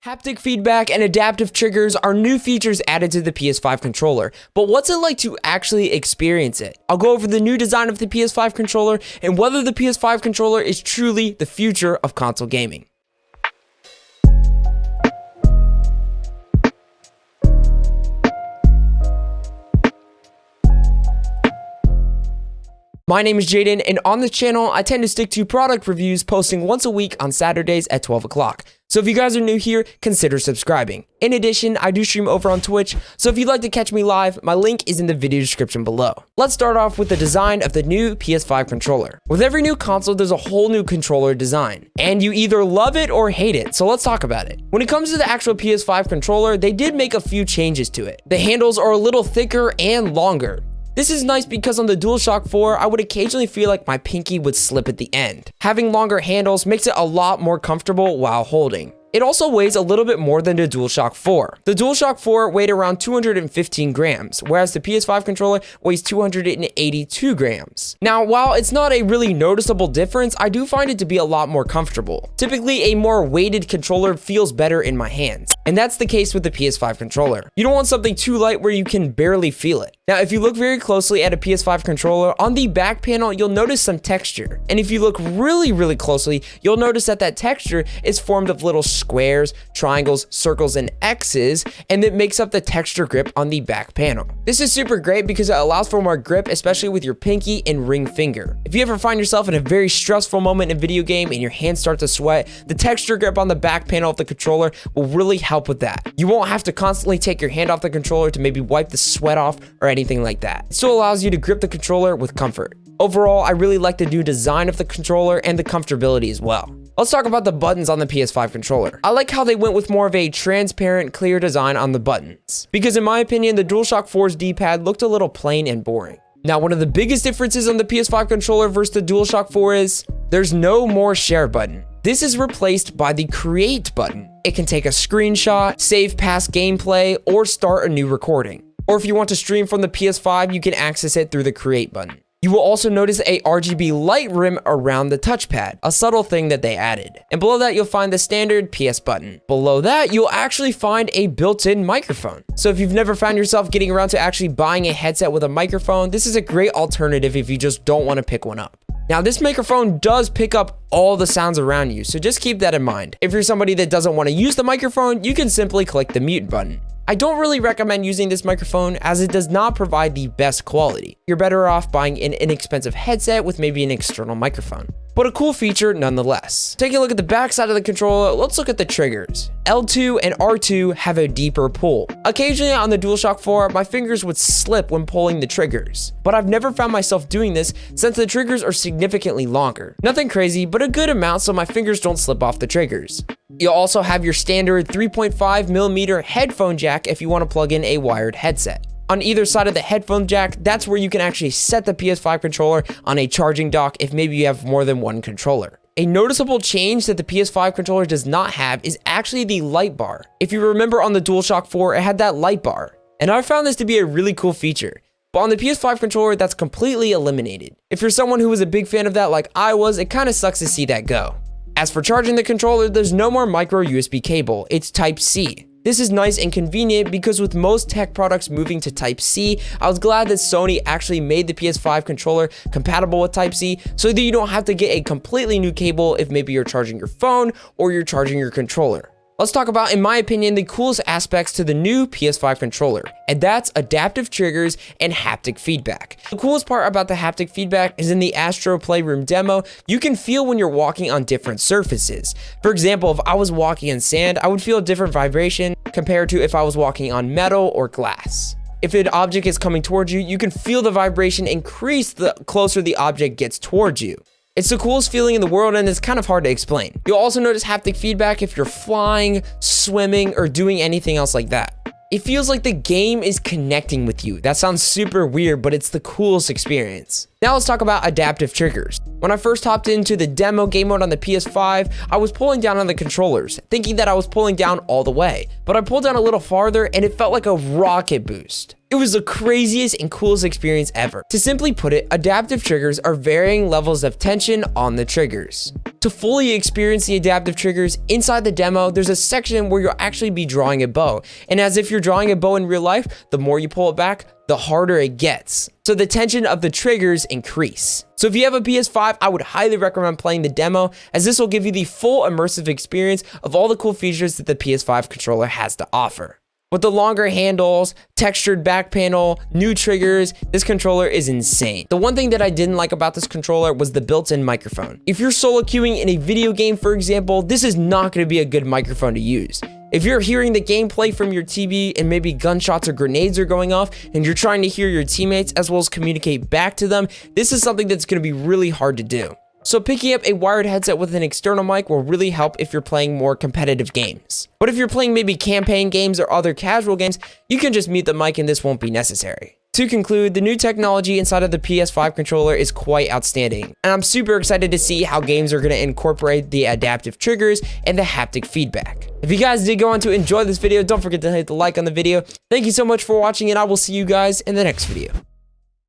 Haptic feedback and adaptive triggers are new features added to the PS5 controller, but what's it like to actually experience it? I'll go over the new design of the PS5 controller and whether the PS5 controller is truly the future of console gaming. My name is Jaden, and on this channel, I tend to stick to product reviews, posting once a week on Saturdays at 12 o'clock. So if you guys are new here, consider subscribing. In addition, I do stream over on Twitch, so if you'd like to catch me live, my link is in the video description below. Let's start off with the design of the new PS5 controller. With every new console, there's a whole new controller design, and you either love it or hate it, so let's talk about it. When it comes to the actual PS5 controller, they did make a few changes to it. The handles are a little thicker and longer. This is nice because on the DualShock 4, I would occasionally feel like my pinky would slip at the end. Having longer handles makes it a lot more comfortable while holding. It also weighs a little bit more than the DualShock 4. The DualShock 4 weighed around 215 grams, whereas the PS5 controller weighs 282 grams. Now, while it's not a really noticeable difference, I do find it to be a lot more comfortable. Typically, a more weighted controller feels better in my hands, and that's the case with the PS5 controller. You don't want something too light where you can barely feel it. Now, if you look very closely at a PS5 controller, on the back panel, you'll notice some texture. And if you look really closely, you'll notice that that texture is formed of little squares, triangles, circles, and X's, and it makes up the texture grip on the back panel. This is super great because it allows for more grip, especially with your pinky and ring finger. If you ever find yourself in a very stressful moment in a video game and your hands start to sweat, the texture grip on the back panel of the controller will really help with that. You won't have to constantly take your hand off the controller to maybe wipe the sweat off or anything like that. It still allows you to grip the controller with comfort. Overall, I really like the new design of the controller and the comfortability as well. Let's talk about the buttons on the PS5 controller. I like how they went with more of a transparent, clear design on the buttons, because in my opinion, the DualShock 4's D-pad looked a little plain and boring. Now, one of the biggest differences on the PS5 controller versus the DualShock 4 is there's no more share button. This is replaced by the create button. It can take a screenshot, save past gameplay, or start a new recording. Or if you want to stream from the PS5, you can access it through the create button. You will also notice a RGB light rim around the touchpad, a subtle thing that they added. And below that, you'll find the standard PS button. Below that, you'll actually find a built-in microphone. So if you've never found yourself getting around to actually buying a headset with a microphone, this is a great alternative if you just don't want to pick one up. Now, this microphone does pick up all the sounds around you, so just keep that in mind. If you're somebody that doesn't want to use the microphone, you can simply click the mute button. I don't really recommend using this microphone as it does not provide the best quality. You're better off buying an inexpensive headset with maybe an external microphone, but a cool feature nonetheless. Taking a look at the back side of the controller, let's look at the triggers. L2 and R2 have a deeper pull. Occasionally on the DualShock 4, my fingers would slip when pulling the triggers, but I've never found myself doing this since the triggers are significantly longer. Nothing crazy, but a good amount so my fingers don't slip off the triggers. You'll also have your standard 3.5mm headphone jack if you want to plug in a wired headset. On either side of the headphone jack, that's where you can actually set the PS5 controller on a charging dock if maybe you have more than one controller. A noticeable change that the PS5 controller does not have is actually the light bar. If you remember on the DualShock 4, it had that light bar, and I found this to be a really cool feature. But on the PS5 controller, that's completely eliminated. If you're someone who was a big fan of that like I was, it kind of sucks to see that go. As for charging the controller, there's no more micro USB cable, it's Type-C. This is nice and convenient because with most tech products moving to Type-C, I was glad that Sony actually made the PS5 controller compatible with Type-C so that you don't have to get a completely new cable if maybe you're charging your phone or you're charging your controller. Let's talk about, in my opinion, the coolest aspects to the new PS5 controller, and that's adaptive triggers and haptic feedback. The coolest part about the haptic feedback is in the Astro Playroom demo, you can feel when you're walking on different surfaces. For example, if I was walking on sand, I would feel a different vibration compared to if I was walking on metal or glass. If an object is coming towards you, you can feel the vibration increase the closer the object gets towards you. It's the coolest feeling in the world, and it's kind of hard to explain. You'll also notice haptic feedback if you're flying, swimming, or doing anything else like that. It feels like the game is connecting with you. That sounds super weird, but it's the coolest experience. Now let's talk about adaptive triggers. When I first hopped into the demo game mode on the PS5, I was pulling down on the controllers, thinking that I was pulling down all the way. But I pulled down a little farther, and it felt like a rocket boost. It It was the craziest and coolest experience ever. To simply put it, adaptive triggers are varying levels of tension on the triggers. To fully experience the adaptive triggers, inside the demo, there's a section where you'll actually be drawing a bow. And as if you're drawing a bow in real life, the more you pull it back, the harder it gets. So the tension of the triggers increase. So if you have a PS5, I would highly recommend playing the demo, as this will give you the full immersive experience of all the cool features that the PS5 controller has to offer. With the longer handles, textured back panel, new triggers, this controller is insane. The one thing that I didn't like about this controller was the built-in microphone. If you're solo queuing in a video game, for example, this is not going to be a good microphone to use. If you're hearing the gameplay from your TV and maybe gunshots or grenades are going off and you're trying to hear your teammates as well as communicate back to them, this is something that's going to be really hard to do. So picking up a wired headset with an external mic will really help if you're playing more competitive games. But if you're playing maybe campaign games or other casual games, you can just mute the mic and this won't be necessary. To conclude, the new technology inside of the PS5 controller is quite outstanding, and I'm super excited to see how games are going to incorporate the adaptive triggers and the haptic feedback. If you guys did go on to enjoy this video, don't forget to hit the like on the video. Thank you so much for watching, and I will see you guys in the next video.